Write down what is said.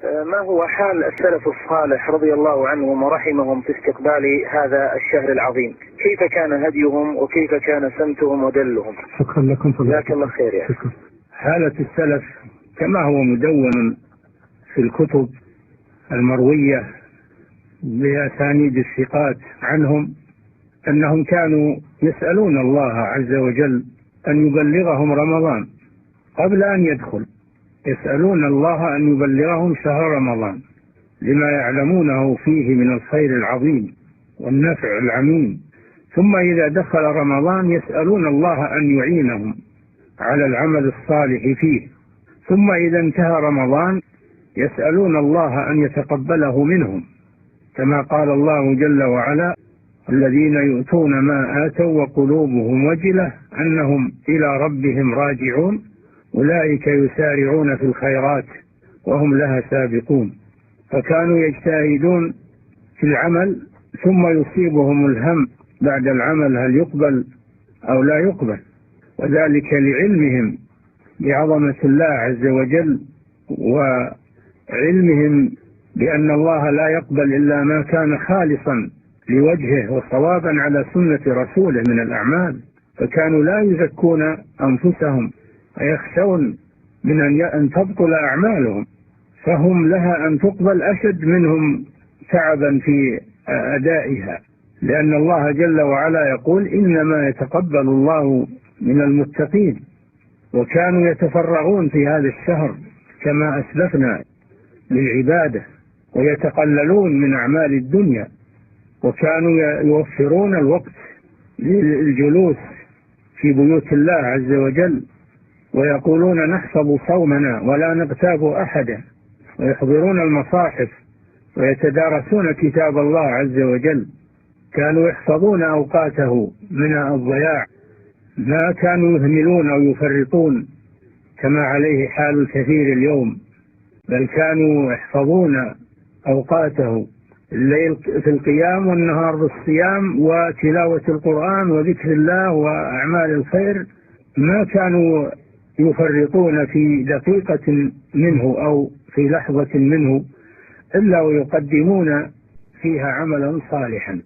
ما هو حال السلف الصالح رضي الله عنهم ورحمهم في استقبال هذا الشهر العظيم؟ كيف كان هديهم وكيف كان سمتهم ودلهم؟ شكرا لكم. جزاك الله خير يا شكرا. حالة السلف كما هو مدون في الكتب المروية بأسانيد الثقات عنهم أنهم كانوا يسألون الله عز وجل أن يبلغهم رمضان قبل أن يدخل، يسألون الله أن يبلغهم شهر رمضان لما يعلمونه فيه من الخير العظيم والنفع العميم. ثم إذا دخل رمضان يسألون الله أن يعينهم على العمل الصالح فيه. ثم إذا انتهى رمضان يسألون الله أن يتقبله منهم، كما قال الله جل وعلا: الذين يؤتون ما آتوا وقلوبهم وجلة أنهم إلى ربهم راجعون أولئك يسارعون في الخيرات وهم لها سابقون. فكانوا يجتهدون في العمل ثم يصيبهم الهم بعد العمل هل يقبل أو لا يقبل، وذلك لعلمهم بعظمة الله عز وجل وعلمهم بأن الله لا يقبل إلا ما كان خالصا لوجهه وصوابا على سنة رسوله من الأعمال. فكانوا لا يزكون أنفسهم ويخشون من أن تبطل أعمالهم، فهم لها أن تقبل أشد منهم تعبا في أدائها، لأن الله جل وعلا يقول: إنما يتقبل الله من المتقين. وكانوا يتفرغون في هذا الشهر كما أسلفنا للعبادة ويتقللون من أعمال الدنيا، وكانوا يوفرون الوقت للجلوس في بيوت الله عز وجل، ويقولون: نحفظ صومنا ولا نغتاب أحدا، ويحضرون المصاحف ويتدارسون كتاب الله عز وجل. كانوا يحفظون أوقاته من الضياع، ما كانوا يهملون أو يفرطون كما عليه حال الكثير اليوم، بل كانوا يحفظون أوقاته الليل في القيام والنهار في الصيام وتلاوة القرآن وذكر الله وأعمال الخير. ما كانوا يفرطون في دقيقة منه أو في لحظة منه إلا ويقدمون فيها عملا صالحا.